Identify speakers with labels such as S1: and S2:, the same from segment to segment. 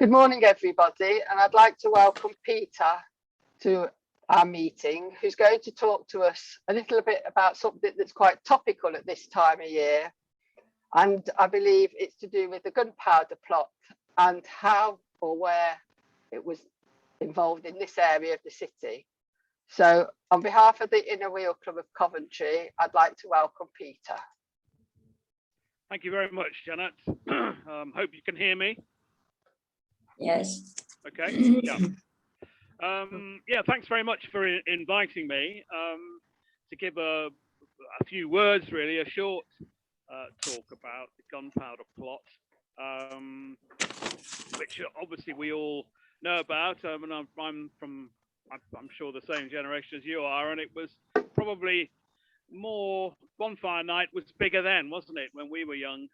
S1: Good morning, everybody, and I'd like to welcome Peter to our meeting, who's going to talk to us a little bit about something that's quite topical at this time of year. And I believe it's to do with the gunpowder plot and how or where it was involved in this area of the city. So on behalf of the Inner Wheel Club of Coventry, I'd like to welcome Peter.
S2: Thank you very much, Janet. Hope you can hear me.
S3: Yes.
S2: Okay. Yeah. Yeah. Thanks very much for inviting me to give a few words, really, a short talk about the gunpowder plot, which obviously we all know about. And I'm sure the same generation as you are, and it was probably more bonfire night was bigger then, wasn't it, when we were young,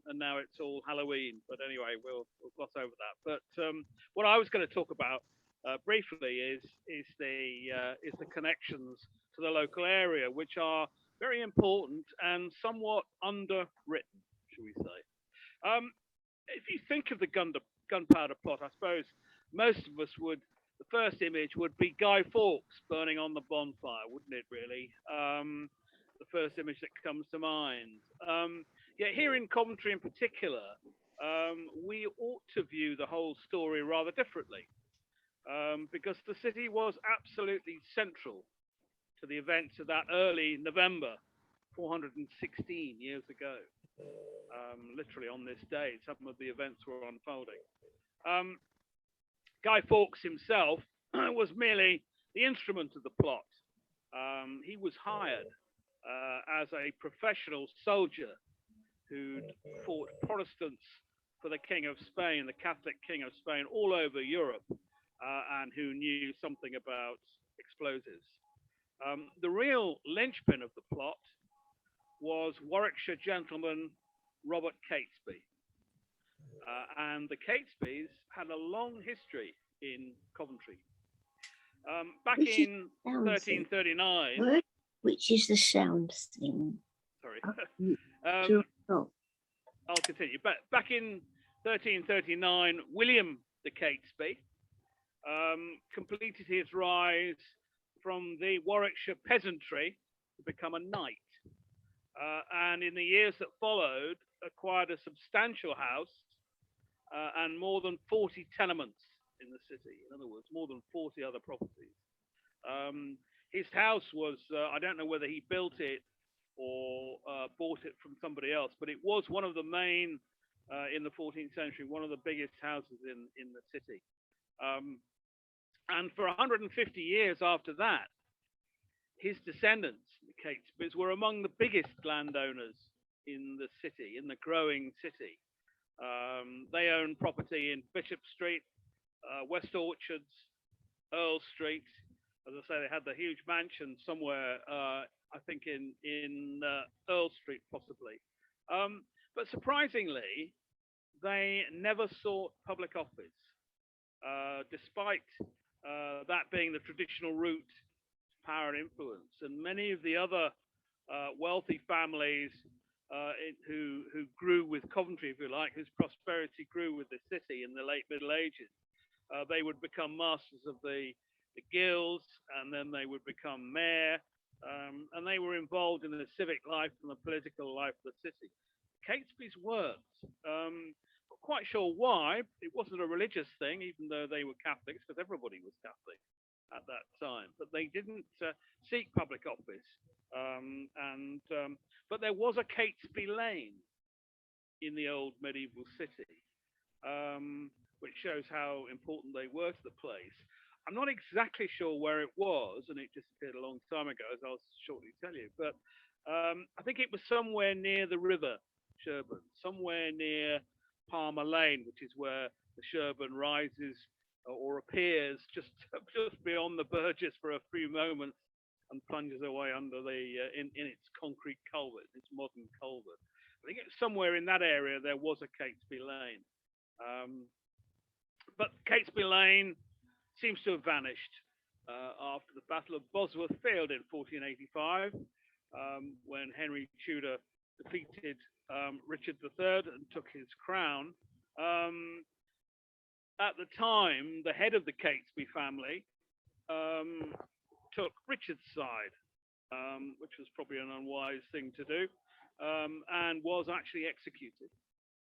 S2: and now it's all Halloween. But anyway, we'll gloss over that. But what I was going to talk about briefly is the connections to the local area, which are very important and somewhat underwritten, shall we say. If you think of the gunpowder plot, I suppose most of us would. The first image would be Guy Fawkes burning on the bonfire, wouldn't it, really? The first image that comes to mind. Yet here in Coventry in particular, we ought to view the whole story rather differently, because the city was absolutely central to the events of that early November, 416 years ago. Literally on this day, some of the events were unfolding. Guy Fawkes himself was merely the instrument of the plot. He was hired as a professional soldier who'd fought Protestants for the King of Spain, the Catholic King of Spain, all over Europe, and who knew something about explosives. The real linchpin of the plot was Warwickshire gentleman Robert Catesby. And the Catesbys had a long history in Coventry. Back in 1339.
S3: Which is the sound thing?
S2: Sorry.
S3: I'll
S2: continue. But back in 1339, William the Catesby completed his rise from the Warwickshire peasantry to become a knight. And in the years that followed, acquired a substantial house and more than 40 tenements in the city. In other words, more than 40 other properties. His house was, I don't know whether he built it or bought it from somebody else, but it was one of the main, in the 14th century, one of the biggest houses in the city. And for 150 years after that, his descendants, the Catesbys, were among the biggest landowners in the city, in the growing city. They owned property in Bishop Street, West Orchards, Earl Street. As I say, they had the huge mansion somewhere, I think in Earl Street, possibly. But surprisingly, they never sought public office, despite that being the traditional route to power and influence. And many of the other wealthy families who grew with Coventry, if you like, whose prosperity grew with the city in the late Middle Ages. They would become masters of the guilds, and then they would become mayor, and they were involved in the civic life and the political life of the city. Catesby's weren't. Not quite sure why. It wasn't a religious thing, even though they were Catholics, because everybody was Catholic at that time. But they didn't seek public office. But there was a Catesby Lane in the old medieval city, which shows how important they were to the place. I'm not exactly sure where it was, and it disappeared a long time ago, as I'll shortly tell you. But I think it was somewhere near the river Sherburn, somewhere near Palmer Lane, which is where the Sherburn rises or appears just beyond the Burgess for a few moments and plunges away under the in its concrete culvert, its modern culvert. I think it's somewhere in that area there was a Catesby Lane, but Catesby Lane seems to have vanished after the Battle of Bosworth Field in 1485, when Henry Tudor defeated Richard III and took his crown. at the time, the head of the Catesby family took Richard's side, which was probably an unwise thing to do, and was actually executed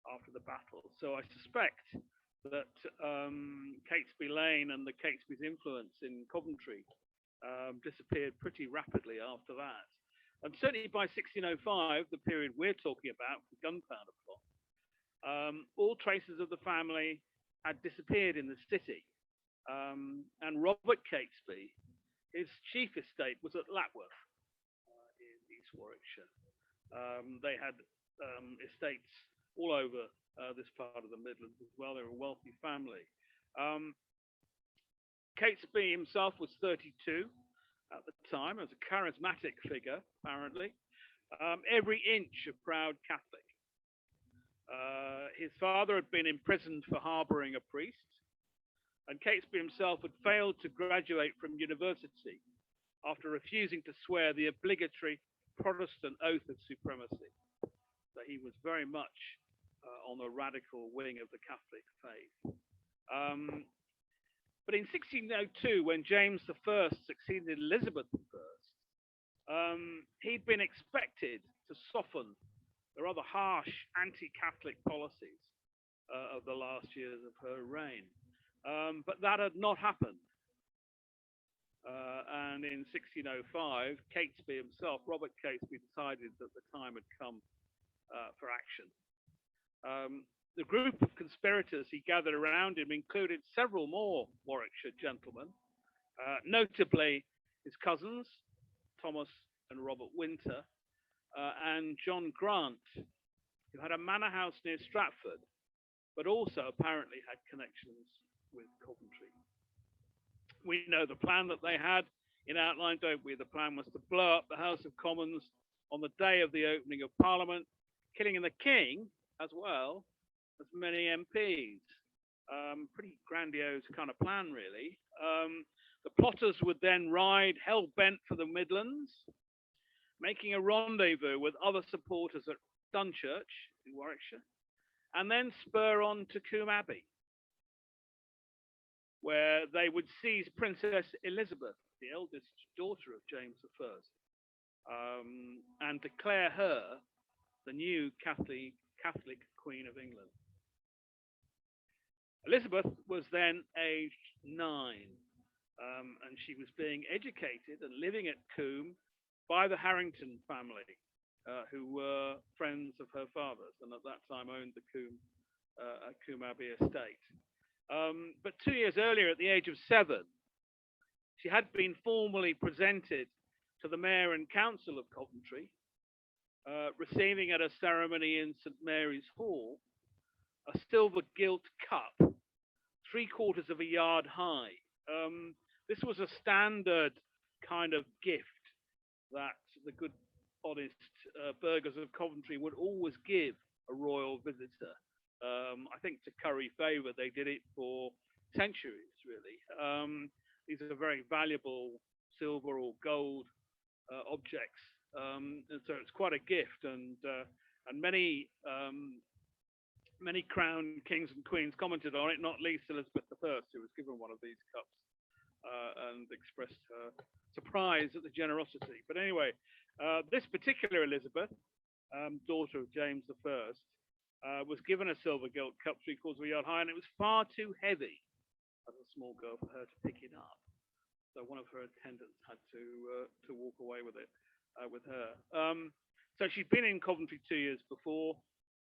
S2: after the battle. So I suspect that Catesby Lane and the Catesby's influence in Coventry disappeared pretty rapidly after that. And certainly by 1605, the period we're talking about, the Gunpowder Plot, all traces of the family had disappeared in the city. And Robert Catesby, his chief estate was at Lapworth in East Warwickshire. They had estates all over this part of the Midlands as well. They were a wealthy family. Catesby himself was 32 at the time, as a charismatic figure, apparently. Every inch a proud Catholic. His father had been imprisoned for harbouring a priest, and Catesby himself had failed to graduate from university after refusing to swear the obligatory Protestant oath of supremacy. So he was very much on the radical wing of the Catholic faith. But in 1602, when James I succeeded Elizabeth I, he'd been expected to soften the rather harsh anti-Catholic policies of the last years of her reign. But that had not happened. And in 1605, Catesby himself, Robert Catesby, decided that the time had come for action. The group of conspirators he gathered around him included several more Warwickshire gentlemen, notably his cousins, Thomas and Robert Winter, and John Grant, who had a manor house near Stratford, but also apparently had connections with Coventry. We know the plan that they had in outline, don't we? The plan was to blow up the House of Commons on the day of the opening of Parliament, killing the King as well as many MPs. Pretty grandiose kind of plan, really. The plotters would then ride hell-bent for the Midlands, making a rendezvous with other supporters at Dunchurch in Warwickshire, and then spur on to Coombe Abbey, where they would seize Princess Elizabeth, the eldest daughter of James I, and declare her the new Catholic Queen of England. Elizabeth was then aged 9, and she was being educated and living at Coombe by the Harrington family, who were friends of her father's, and at that time owned the Coombe Abbey estate. But 2 years earlier, at the age of 7, she had been formally presented to the Mayor and Council of Coventry, receiving at a ceremony in St Mary's Hall a silver gilt cup, 3/4 of a yard high. This was a standard kind of gift that the good, honest burghers of Coventry would always give a royal visitor. I think to curry favour, they did it for centuries, really. These are very valuable silver or gold objects, and so it's quite a gift. And many crowned kings and queens commented on it, not least Elizabeth I, who was given one of these cups and expressed her surprise at the generosity. But anyway, this particular Elizabeth, daughter of James I, was given a silver gilt cup 3/4 of a yard high, and it was far too heavy as a small girl for her to pick it up. So one of her attendants had to walk away with it with her. So she'd been in Coventry 2 years before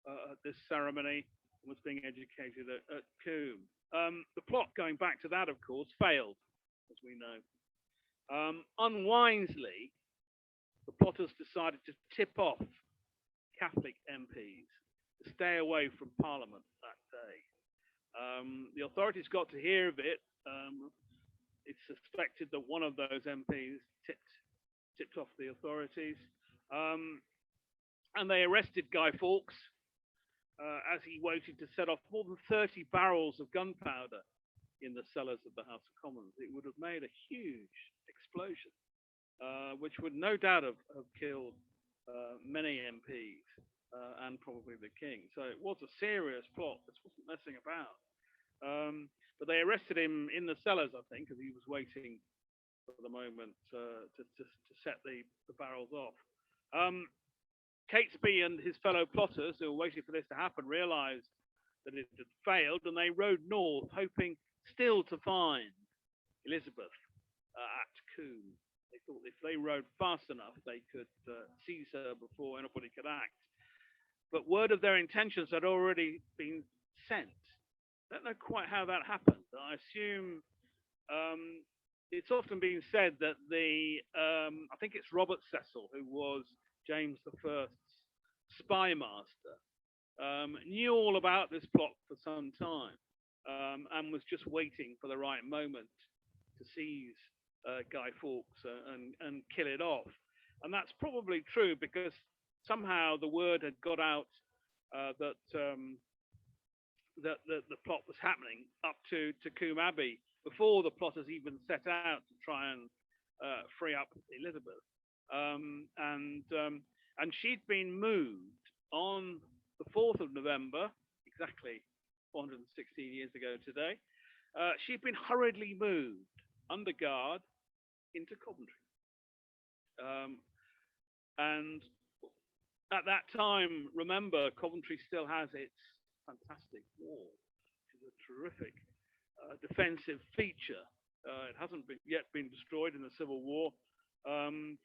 S2: at this ceremony and was being educated at Coombe. The plot, going back to that, of course, failed, as we know. Unwisely, the plotters decided to tip off Catholic MPs to stay away from Parliament that day. The authorities got to hear of it. It's suspected that one of those MPs tipped off the authorities, and they arrested Guy Fawkes as he waited to set off more than 30 barrels of gunpowder in the cellars of the House of Commons. It would have made a huge explosion, which would no doubt have killed many MPs and probably the king. So it was a serious plot. This wasn't messing about. But they arrested him in the cellars, I think, because he was waiting for the moment to set the barrels off. Catesby and his fellow plotters who were waiting for this to happen realized that it had failed, and they rode north, hoping still to find Elizabeth at Combe. They thought if they rode fast enough, they could seize her before anybody could act. But word of their intentions had already been sent. I don't know quite how that happened. I assume it's often been said that I think it's Robert Cecil, who was James I's spy master, knew all about this plot for some time, and was just waiting for the right moment to seize Guy Fawkes and kill it off. And that's probably true because somehow the word had got out that the plot was happening up to Combe Abbey before the plotters even set out to try and free up Elizabeth. And she'd been moved on the 4th of November, exactly 416 years ago today. She'd been hurriedly moved under guard into Coventry. And at that time, remember, Coventry still has its fantastic wall, which is a terrific defensive feature. It hasn't yet been destroyed in the Civil War, and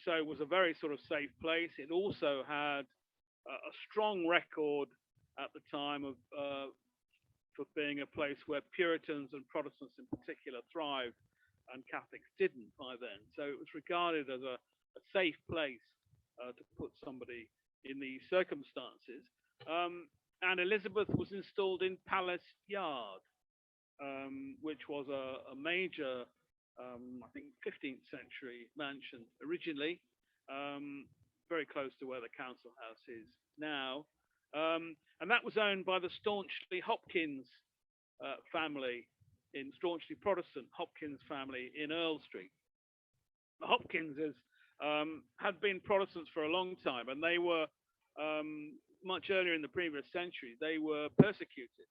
S2: so it was a very sort of safe place. It also had a strong record at the time of for being a place where Puritans and Protestants in particular thrived, and Catholics didn't by then. So it was regarded as a safe place to put somebody in these circumstances. And Elizabeth was installed in Palace Yard, which was a major, I think, 15th century mansion originally, very close to where the council house is now. And that was owned by the staunchly Hopkins family, staunchly Protestant Hopkins family in Earl Street. The Hopkinses had been Protestants for a long time, and they were much earlier in the previous century, they were persecuted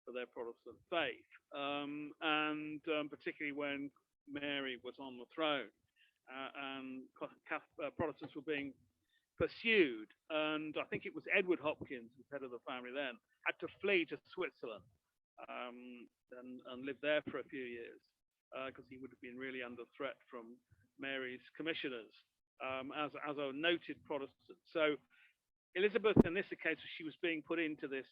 S2: for their Protestant faith, and particularly when Mary was on the throne, and Protestants were being pursued. And I think it was Edward Hopkins, who's head of the family then, had to flee to Switzerland and live there for a few years because he would have been really under threat from Mary's commissioners as a noted Protestant. So Elizabeth, in this case, she was being put into this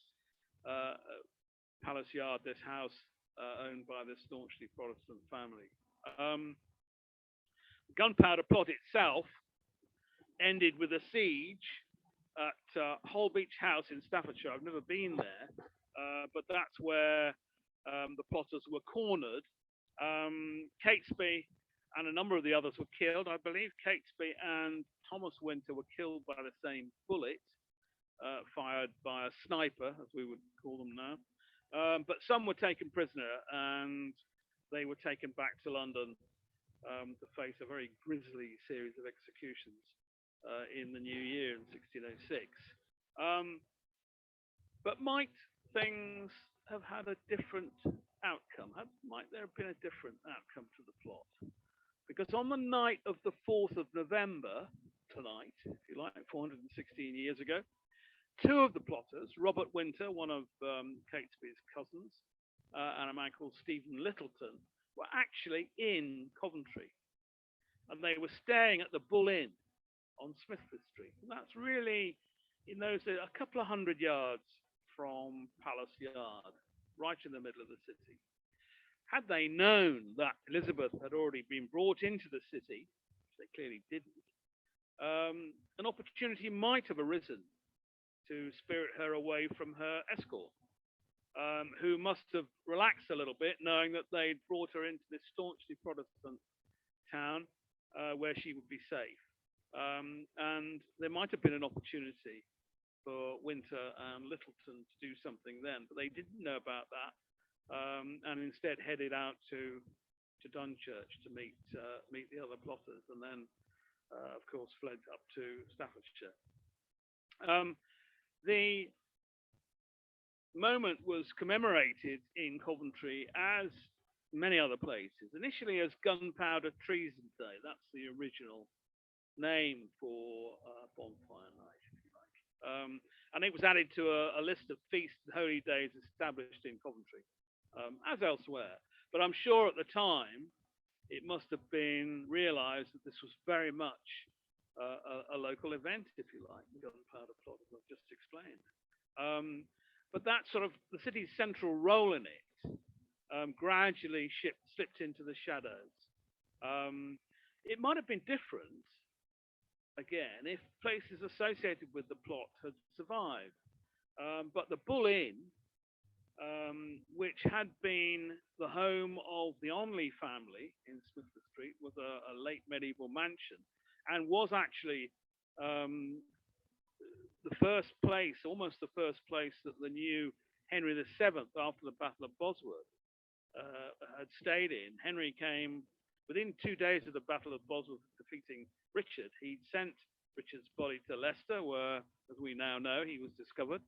S2: Palace Yard, this house owned by this staunchly Protestant family. The gunpowder plot itself ended with a siege at Holbeach House in Staffordshire. I've never been there, but that's where the plotters were cornered. Catesby and a number of the others were killed. I believe Catesby and Thomas Winter were killed by the same bullet, fired by a sniper, as we would call them now. But some were taken prisoner, and they were taken back to London to face a very grisly series of executions in the new year in 1606. But might things have had a different outcome? Might there have been a different outcome to the plot? Because on the night of the 4th of November, tonight, if you like, 416 years ago, two of the plotters, Robert Winter, one of Catesby's cousins, and a man called Stephen Littleton, were actually in Coventry. And they were staying at the Bull Inn on Smithford Street. And that's really, in those days, a couple of hundred yards from Palace Yard, right in the middle of the city. Had they known that Elizabeth had already been brought into the city, which they clearly didn't, an opportunity might have arisen to spirit her away from her escort, who must have relaxed a little bit, knowing that they'd brought her into this staunchly Protestant town where she would be safe. And there might have been an opportunity for Winter and Littleton to do something then, but they didn't know about that, and instead headed out to Dunchurch to meet the other plotters, and then, of course, fled up to Staffordshire. The moment was commemorated in Coventry as many other places. Initially as Gunpowder Treason Day. That's the original name for bonfire night, if you like. And it was added to a list of feast and holy days established in Coventry, as elsewhere. But I'm sure at the time it must have been realised that this was very much a local event, if you like, the Gunpowder Plot, as I've just explained. But that sort of the city's central role in it gradually slipped into the shadows. It might have been different, again, if places associated with the plot had survived. But the Bull Inn, which had been the home of the Onley family in Smithford Street, was a late medieval mansion and was actually the first place, almost the first place that the new Henry VII, after the Battle of Bosworth, had stayed in. Henry came within 2 days of the Battle of Bosworth, defeating Richard. He'd sent Richard's body to Leicester, where, as we now know, he was discovered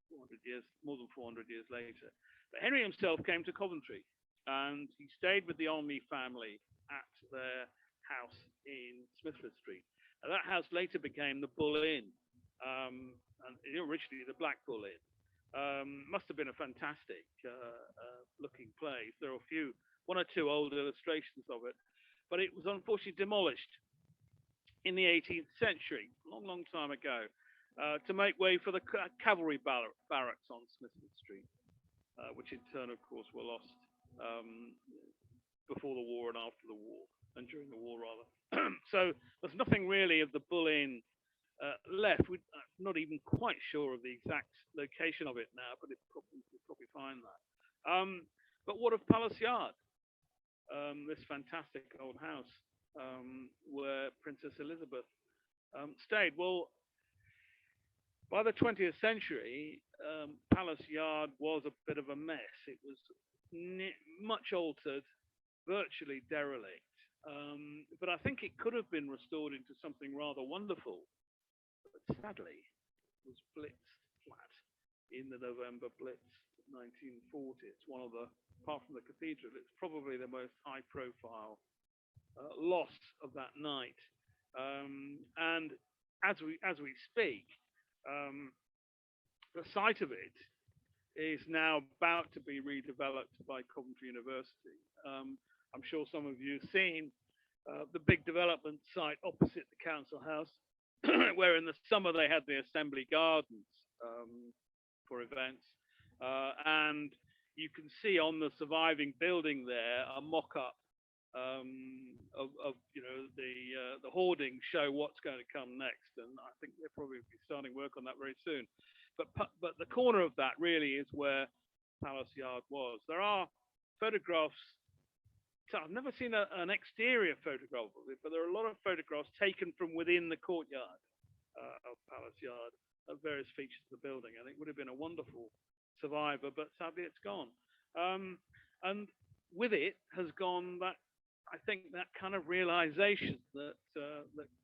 S2: 400 years, more than 400 years later. But Henry himself came to Coventry, and he stayed with the Olney family at their house in Smithford Street. And that house later became the Bull Inn, and originally the Black Bull Inn. Must have been a fantastic looking place. There are one or two old illustrations of it, but it was unfortunately demolished in the 18th century, a long, long time ago, to make way for the cavalry barracks on Smithford Street, which in turn, of course, were lost before the war and after the war, and during the war, rather. So there's nothing really of the Bull Inn left. We're not even quite sure of the exact location of it now, but we'll probably find that. But what of Palace Yard? This fantastic old house where Princess Elizabeth stayed. Well, by the 20th century, Palace Yard was a bit of a mess. It was much altered, virtually derelict. But I think it could have been restored into something rather wonderful. But sadly, it was blitzed flat in the November Blitz of 1940. It's one of the, apart from the cathedral, it's probably the most high-profile loss of that night. And as we speak, the site of it is now about to be redeveloped by Coventry University. I'm sure some of you have seen the big development site opposite the council house, where in the summer they had the assembly gardens for events. And you can see on the surviving building there a mock-up of the hoardings show what's going to come next, and I think they'll probably be starting work on that very soon. But the corner of that really is where Palace Yard was. There are photographs. I've never seen an exterior photograph of it, but there are a lot of photographs taken from within the courtyard of Palace Yard of various features of the building. I think it would have been a wonderful survivor, but sadly it's gone. And with it has gone that, I think, that kind of realization that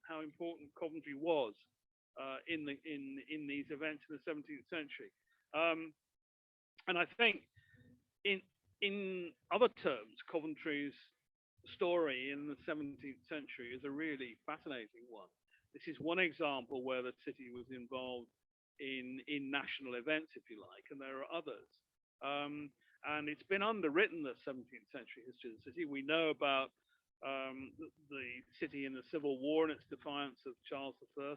S2: how important Coventry was in these events in the 17th century. And I think in other terms, Coventry's story in the 17th century is a really fascinating one. This is one example where the city was involved in national events, if you like, and there are others. And it's been underwritten, the 17th century history of the city. We know about the city in the Civil War and its defiance of Charles I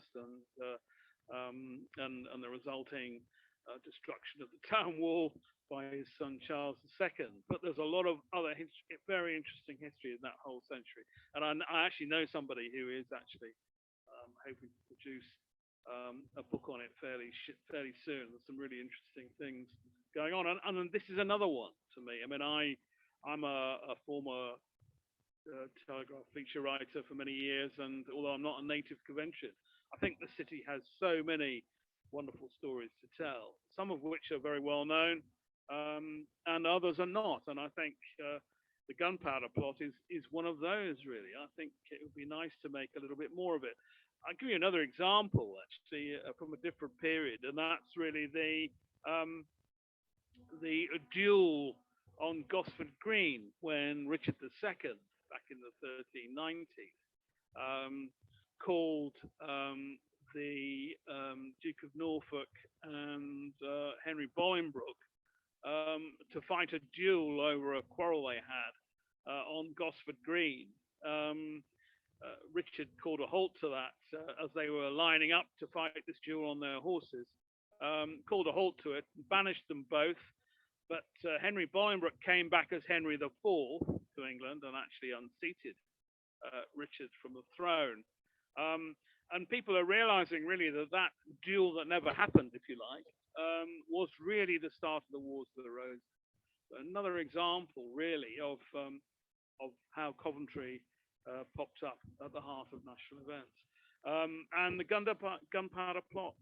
S2: and the resulting destruction of the town wall by his son Charles II. But there's a lot of other very interesting history in that whole century. And I actually know somebody who is actually hoping to produce a book on it fairly soon. There's some really interesting things going on. And this is another one to me. I mean, I'm a former Telegraph feature writer for many years, and although I'm not a native Coventrian, I think the city has so many wonderful stories to tell, some of which are very well known, and others are not. And I think the Gunpowder Plot is one of those, really. I think it would be nice to make a little bit more of it. I'll give you another example, actually, from a different period, and that's really the duel on Gosford Green when Richard II, back in the 1390s, called the Duke of Norfolk and Henry Bolingbroke to fight a duel over a quarrel they had on Gosford Green. Richard called a halt to that as they were lining up to fight this duel on their horses. Called a halt to it, banished them both. But Henry Bolingbroke came back as Henry IV to England and actually unseated Richard from the throne. And people are realizing really that that duel that never happened, if you like, was really the start of the Wars of the Roses. Another example, really, of how Coventry popped up at the heart of national events. And the gunpowder plot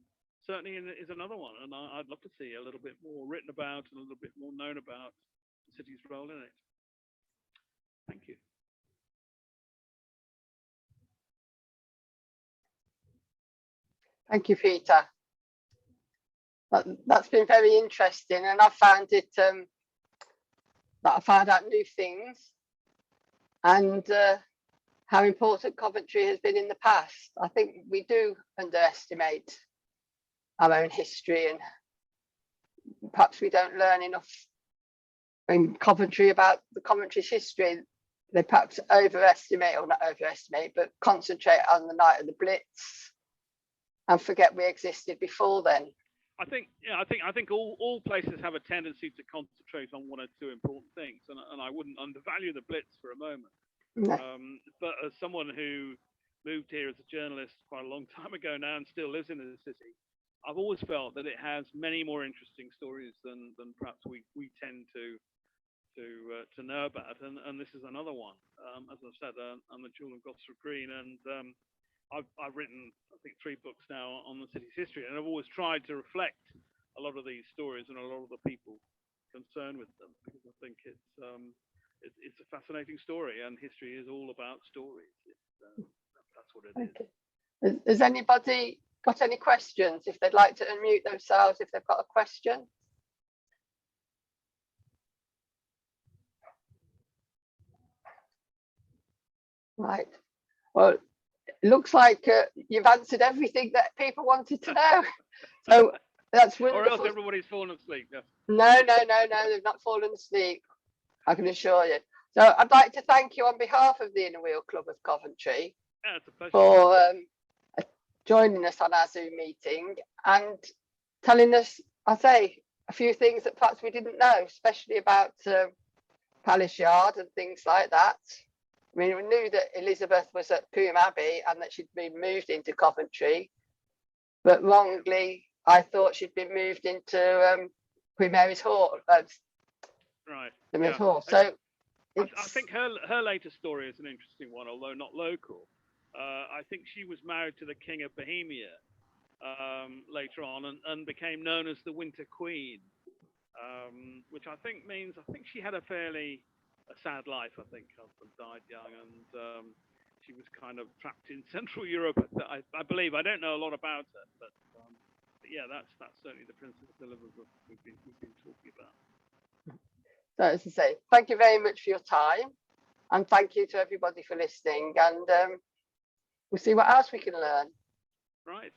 S2: certainly is another one, and I'd love to see a little bit more written about and a little bit more known about the city's role in it. Thank you.
S1: Thank you, Peter. That's been very interesting, and I found it that I found out new things and how important Coventry has been in the past. I think we do underestimate our own history, and perhaps we don't learn enough in Coventry about the Coventry's history. They perhaps overestimate, or not overestimate, but concentrate on the night of the Blitz and forget we existed before then.
S2: I think all places have a tendency to concentrate on one or two important things, and I wouldn't undervalue the Blitz for a moment.
S1: No.
S2: But as someone who moved here as a journalist quite a long time ago now and still lives in the city, I've always felt that it has many more interesting stories than perhaps we tend to know about, and this is another one. As I said, on the duel of Gosford Green, and I've written, I think, 3 books now on the city's history, and I've always tried to reflect a lot of these stories and a lot of the people concerned with them, because I think it's a fascinating story, and history is all about stories. That's what it is.
S1: Has anybody got any questions? If they'd like to unmute themselves, if they've got a question. Right. Well, it looks like you've answered everything that people wanted to know. So that's wonderful.
S2: Or else everybody's fallen asleep. Yeah.
S1: No, they've not fallen asleep, I can assure you. So I'd like to thank you on behalf of the Inner Wheel Club of Coventry
S2: It's a pleasure.
S1: for joining us on our Zoom meeting and telling us, I say, a few things that perhaps we didn't know, especially about Palace Yard and things like that. I mean, we knew that Elizabeth was at Coombe Abbey and that she'd been moved into Coventry, but wrongly, I thought she'd been moved into Queen Mary's Hall.
S2: Right.
S1: The Mary's Hall. So
S2: I think her latest story is an interesting one, although not local. I think she was married to the King of Bohemia later on and became known as the Winter Queen, which I think means, I think she had a sad life. I think her husband died young, and she was kind of trapped in Central Europe. I believe. I don't know a lot about her, but yeah, that's certainly the Princess Elizabeth we've been talking about.
S1: So as I say, thank you very much for your time, and thank you to everybody for listening. And we'll see what else we can learn.
S2: Right.